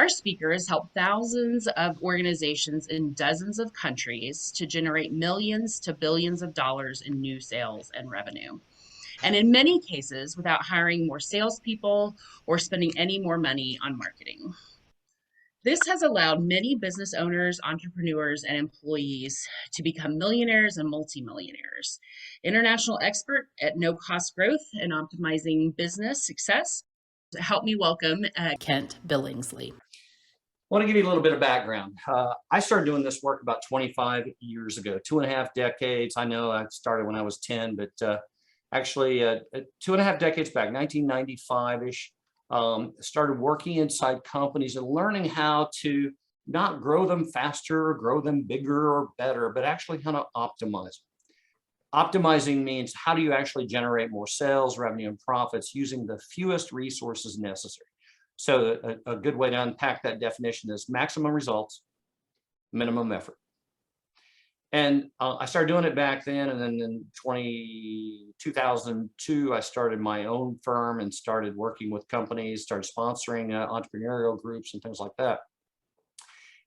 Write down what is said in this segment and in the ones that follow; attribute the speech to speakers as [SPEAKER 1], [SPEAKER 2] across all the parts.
[SPEAKER 1] Our speakers help thousands of organizations in dozens of countries to generate millions to billions of dollars in new sales and revenue. And in many cases, without hiring more salespeople or spending any more money on marketing. This has allowed many business owners, entrepreneurs, and employees to become millionaires and multimillionaires. International expert at no cost growth and optimizing business success. Help me welcome Kent Billingsley.
[SPEAKER 2] I want to give you a little bit of background. I started doing this work about 25 years ago, 2.5 decades. I know I started when I was 10, but actually 2.5 decades back, 1995-ish, started working inside companies and learning how to not grow them faster or grow them bigger or better, but actually how to optimize. Optimizing means how do you actually generate more sales, revenue, and profits using the fewest resources necessary. So a good way to unpack that definition is maximum results, minimum effort. And I started doing it back then, and then in 2002, I started my own firm and started working with companies, started sponsoring entrepreneurial groups and things like that.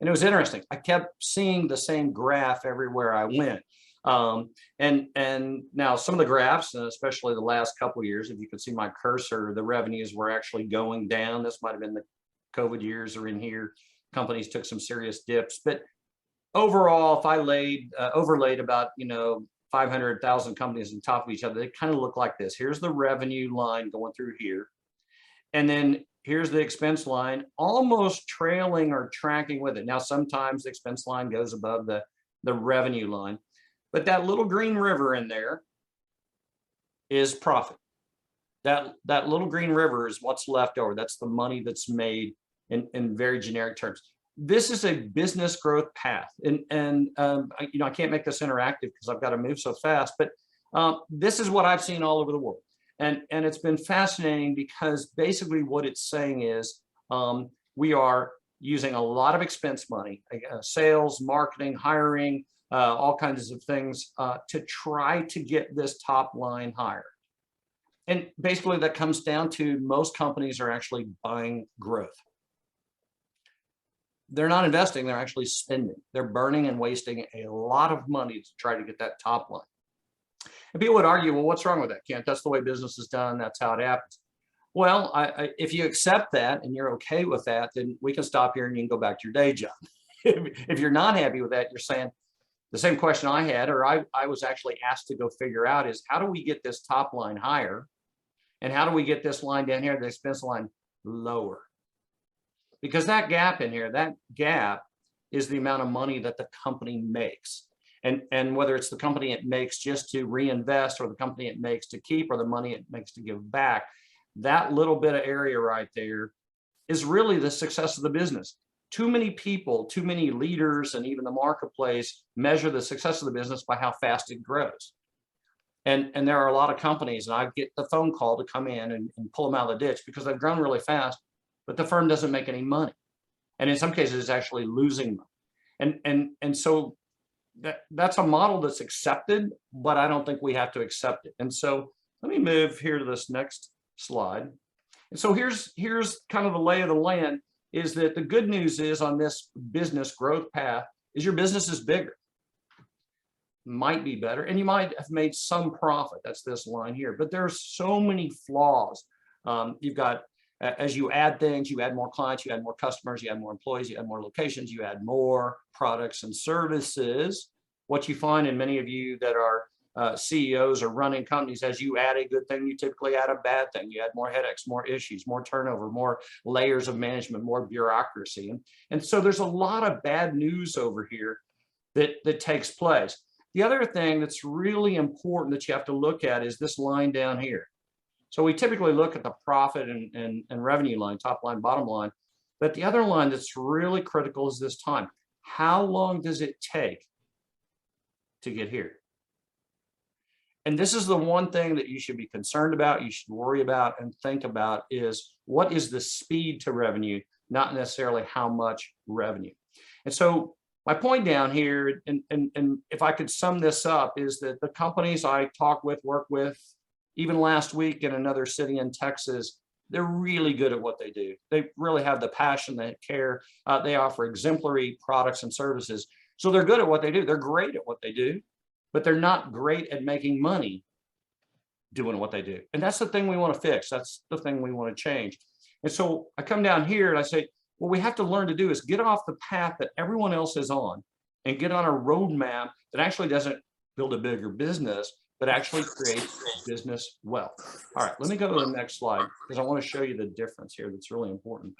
[SPEAKER 2] And it was interesting. I kept seeing the same graph everywhere I went. And now some of the graphs, especially the last couple of years, if you can see my cursor, the revenues were actually going down. This might have been the COVID years or in here. Companies took some serious dips, but overall, if I overlaid about 500,000 companies on top of each other, they kind of look like this. Here's the revenue line going through here, and then here's the expense line, almost trailing or tracking with it. Now, sometimes the expense line goes above the revenue line. But that little green river in there is profit. That little green river is what's left over. That's the money that's made in very generic terms. This is a business growth path. And I can't make this interactive because I've got to move so fast, but this is what I've seen all over the world. And it's been fascinating because basically what it's saying is we are using a lot of expense money, sales, marketing, hiring, all kinds of things to try to get this top line higher. And basically that comes down to most companies are actually buying growth. They're not investing, they're actually spending. They're burning and wasting a lot of money to try to get that top line. And people would argue, well, what's wrong with that, Kent? That's the way business is done. That's how it happens. Well, if you accept that and you're okay with that, then we can stop here and you can go back to your day job. If you're not happy with that, you're saying, the same question I had, or I was actually asked to go figure out is how do we get this top line higher? And how do we get this line down here, the expense line, lower? Because that gap in here, that gap is the amount of money that the company makes. And whether it's the company it makes just to reinvest or the company it makes to keep or the money it makes to give back, that little bit of area right there is really the success of the business. Too many people, too many leaders, and even the marketplace measure the success of the business by how fast it grows. And there are a lot of companies, and I get the phone call to come in and pull them out of the ditch because they've grown really fast, but the firm doesn't make any money. And in some cases, it's actually losing money. And so that's a model that's accepted, but I don't think we have to accept it. And so let me move here to this next slide. And so here's kind of the lay of the land. Is that the good news is on this business growth path is your business is bigger, might be better, and you might have made some profit. That's this line here, but there's so many flaws. You've got, as you add things, you add more clients, you add more customers, you add more employees, you add more locations, you add more products and services. What you find in many of you that are CEOs or running companies, as you add a good thing, you typically add a bad thing. You add more headaches, more issues, more turnover, more layers of management, more bureaucracy. And so there's a lot of bad news over here that takes place. The other thing that's really important that you have to look at is this line down here. So we typically look at the profit and revenue line, top line, bottom line. But the other line that's really critical is this time. How long does it take to get here? And this is the one thing that you should be concerned about, you should worry about and think about is what is the speed to revenue, not necessarily how much revenue. And so my point down here, and if I could sum this up, is that the companies I talk with, work with, even last week in another city in Texas, They're really good at what they do. They really have the passion, the care. They offer exemplary products and services. So they're good at what they do. They're great at what they do, but they're not great at making money doing what they do. And that's the thing we want to fix. That's the thing we want to change. And so I come down here and I say, what we have to learn to do is get off the path that everyone else is on and get on a roadmap that actually doesn't build a bigger business, but actually creates business wealth. All right, let me go to the next slide because I want to show you the difference here that's really important.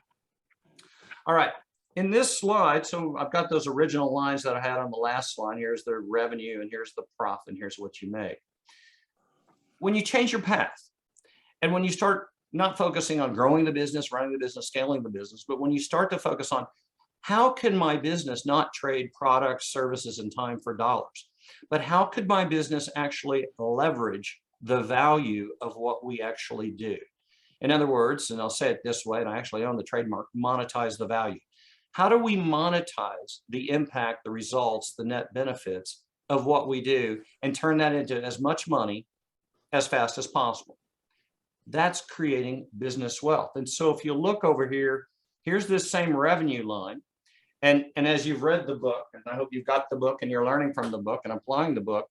[SPEAKER 2] All right, in this slide, so I've got those original lines that I had on the last slide. Here's the revenue and here's the profit and here's what you make. When you change your path and when you start not focusing on growing the business, running the business, scaling the business, but when you start to focus on how can my business not trade products, services, and time for dollars, but how could my business actually leverage the value of what we actually do? In other words, and I'll say it this way, and I actually own the trademark, monetize the value. How do we monetize the impact, the results, the net benefits of what we do and turn that into as much money as fast as possible? That's creating business wealth. And so if you look over here, here's this same revenue line. And as you've read the book, and I hope you've got the book and you're learning from the book and applying the book,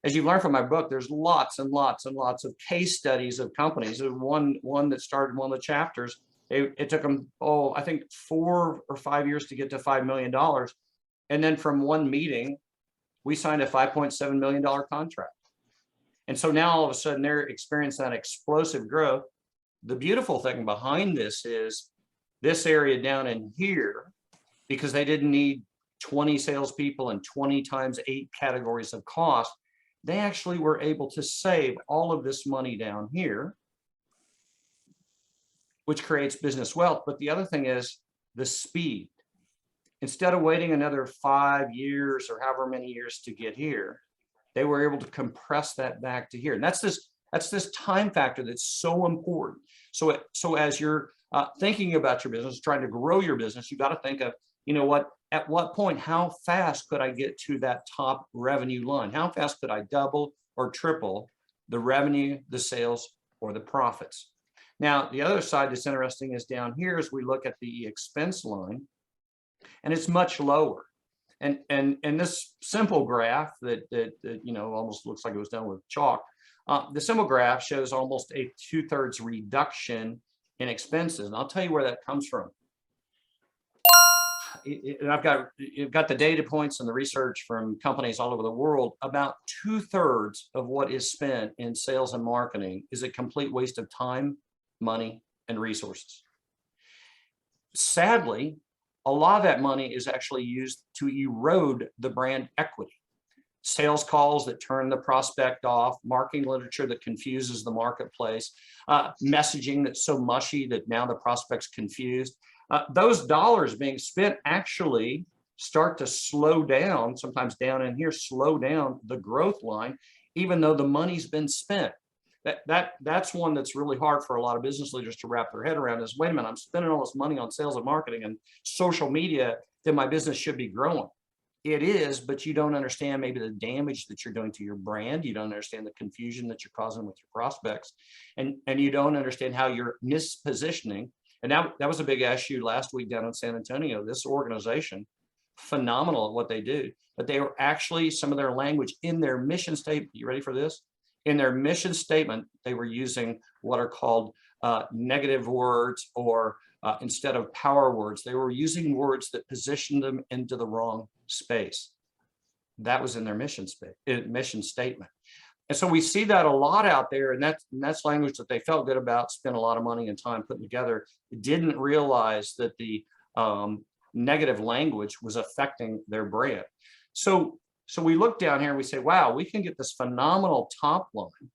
[SPEAKER 2] as you've learned from my book, there's lots and lots and lots of case studies of companies. There's one that started one of the chapters. It took them, I think 4 or 5 years to get to $5 million. And then from one meeting, we signed a $5.7 million contract. And so now all of a sudden they're experiencing that explosive growth. The beautiful thing behind this is this area down in here, because they didn't need 20 salespeople and 20 times 8 categories of cost, they actually were able to save all of this money down here, which creates business wealth. But the other thing is the speed. Instead of waiting another 5 years or however many years to get here, they were able to compress that back to here. And that's this time factor that's so important. So as you're thinking about your business, trying to grow your business, you got to think of, you know what, at what point, how fast could I get to that top revenue line? How fast could I double or triple the revenue, the sales, or the profits? Now, the other side that's interesting is down here as we look at the expense line, and it's much lower. And this simple graph that you know almost looks like it was done with chalk, the simple graph shows almost a 2/3 reduction in expenses. And I'll tell you where that comes from. And you've got the data points and the research from companies all over the world. About 2/3 of what is spent in sales and marketing is a complete waste of time, money, and resources. Sadly, a lot of that money is actually used to erode the brand equity. Sales calls that turn the prospect off, marketing literature that confuses the marketplace, messaging that's so mushy that now the prospect's confused. Those dollars being spent actually start to slow down, sometimes down in here, slow down the growth line, even though the money's been spent. That's one that's really hard for a lot of business leaders to wrap their head around is, wait a minute, I'm spending all this money on sales and marketing and social media, then my business should be growing. It is, but you don't understand maybe the damage that you're doing to your brand. You don't understand the confusion that you're causing with your prospects. And you don't understand how you're mispositioning. And that was a big issue last week down in San Antonio. This organization, phenomenal at what they do, but they were actually, some of their language in their mission statement, you ready for this? In their mission statement, they were using what are called negative words, or instead of power words, they were using words that positioned them into the wrong space. That was in their mission statement. And so we see that a lot out there, and that's language that they felt good about, spent a lot of money and time putting together, didn't realize that the negative language was affecting their brand. So we look down here and we say, wow, we can get this phenomenal top line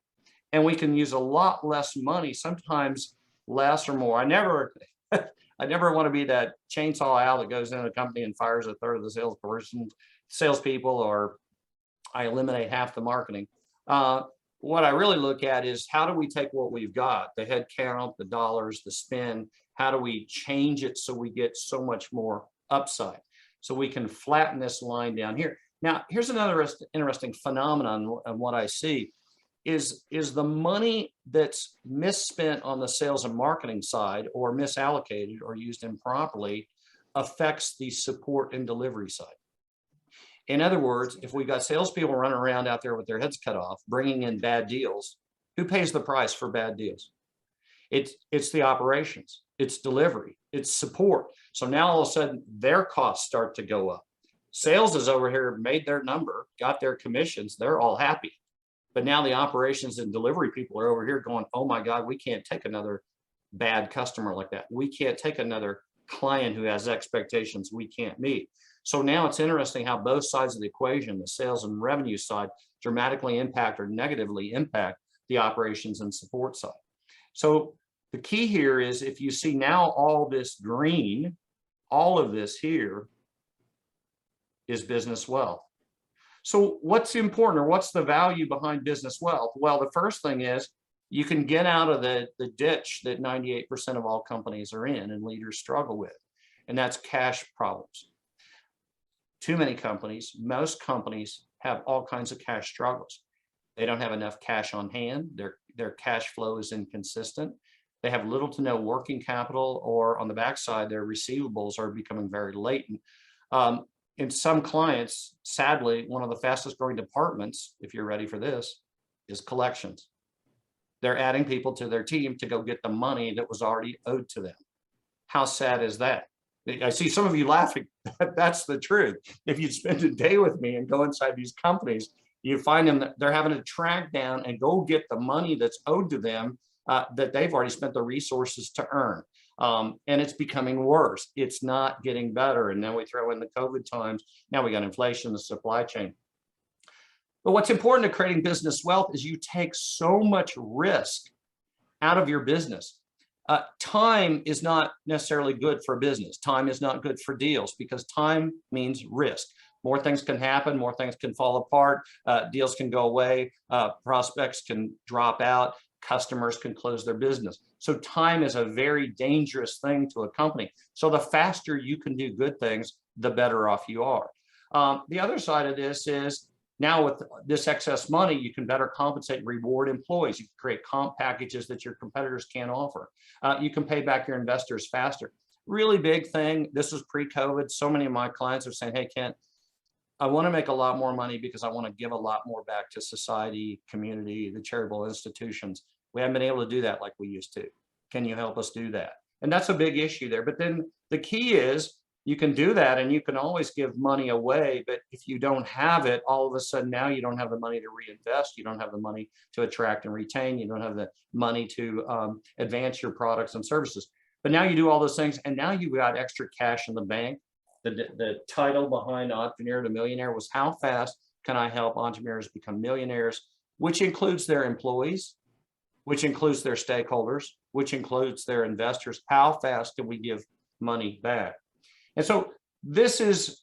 [SPEAKER 2] and we can use a lot less money, sometimes less or more. I never want to be that chainsaw Al that goes into a company and fires 1/3 of the salespeople, or I eliminate half the marketing. What I really look at is, how do we take what we've got, the head count, the dollars, the spend, how do we change it so we get so much more upside? So we can flatten this line down here. Now, here's another interesting phenomenon of what I see is the money that's misspent on the sales and marketing side or misallocated or used improperly affects the support and delivery side. In other words, if we got salespeople running around out there with their heads cut off, bringing in bad deals, who pays the price for bad deals? It's the operations, it's delivery, it's support. So now all of a sudden their costs start to go up. Sales is over here, made their number, got their commissions, they're all happy. But now the operations and delivery people are over here going, oh my God, we can't take another bad customer like that. We can't take another client who has expectations we can't meet. So now it's interesting how both sides of the equation, the sales and revenue side, dramatically impact or negatively impact the operations and support side. So the key here is if you see now all this green, all of this here is business wealth. So what's important, or what's the value behind business wealth? Well, the first thing is you can get out of the ditch that 98% of all companies are in and leaders struggle with, and that's cash problems. Too many companies, most companies have all kinds of cash struggles. They don't have enough cash on hand. Their cash flow is inconsistent. They have little to no working capital, or on the backside, their receivables are becoming very latent. In some clients, sadly, one of the fastest growing departments, if you're ready for this, is collections. They're adding people to their team to go get the money that was already owed to them. How sad is that? I see some of you laughing. That's the truth. If you spend a day with me and go inside these companies, you find them that they're having to track down and go get the money that's owed to them that they've already spent the resources to earn. And it's becoming worse. It's not getting better. And then we throw in the COVID times. Now we got inflation, the supply chain. But what's important to creating business wealth is you take so much risk out of your business. Time is not necessarily good for business. Time is not good for deals because time means risk. More things can happen, more things can fall apart, deals can go away, prospects can drop out, customers can close their business. So time is a very dangerous thing to a company. So the faster you can do good things, the better off you are. The other side of this is now with this excess money, you can better compensate and reward employees. You can create comp packages that your competitors can't offer. You can pay back your investors faster. Really big thing. This was pre-COVID. So many of my clients are saying, hey, Kent, I want to make a lot more money because I want to give a lot more back to society, community, the charitable institutions. We haven't been able to do that like we used to. Can you help us do that? And that's a big issue there. But then the key is you can do that and you can always give money away. But if you don't have it, all of a sudden now you don't have the money to reinvest. You don't have the money to attract and retain. You don't have the money to advance your products and services. But now you do all those things and now you've got extra cash in the bank. The title behind Entrepreneur to Millionaire was how fast can I help entrepreneurs become millionaires, which includes their employees, which includes their stakeholders, which includes their investors. How fast can we give money back? And so this is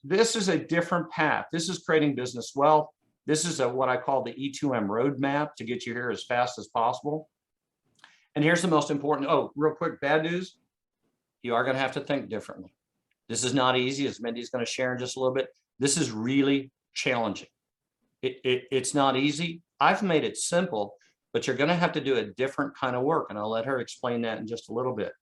[SPEAKER 2] a different path. This is creating business wealth. This is what I call the E2M roadmap to get you here as fast as possible. And here's the most important, real quick, bad news. You are going to have to think differently. This is not easy, as Mindy's going to share in just a little bit. This is really challenging. It's not easy. I've made it simple, but you're going to have to do a different kind of work. And I'll let her explain that in just a little bit.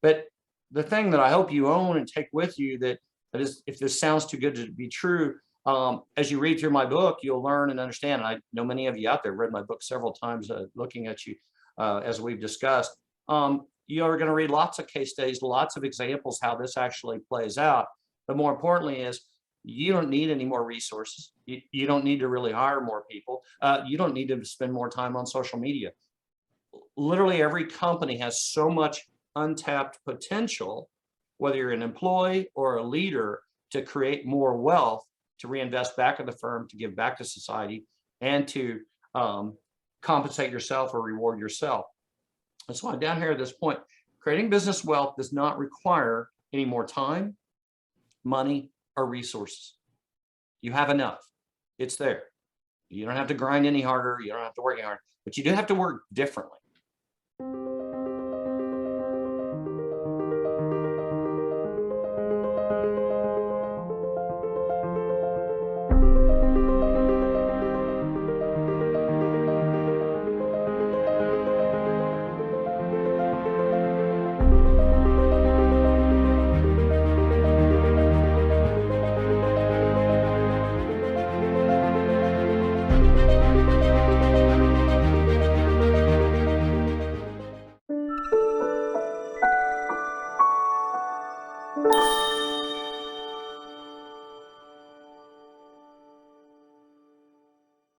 [SPEAKER 2] But the thing that I hope you own and take with you that is, if this sounds too good to be true, as you read through my book, you'll learn and understand. And I know many of you out there read my book several times, looking at you as we've discussed. You are going to read lots of case studies, lots of examples how this actually plays out. But more importantly is you don't need any more resources. You don't need to really hire more people. You don't need to spend more time on social media. Literally every company has so much untapped potential, whether you're an employee or a leader, to create more wealth, to reinvest back in the firm, to give back to society, and to compensate yourself or reward yourself. And so I'm down here at this point. Creating business wealth does not require any more time, money, or resources. You have enough. It's there. You don't have to grind any harder. You don't have to work any harder, but you do have to work differently.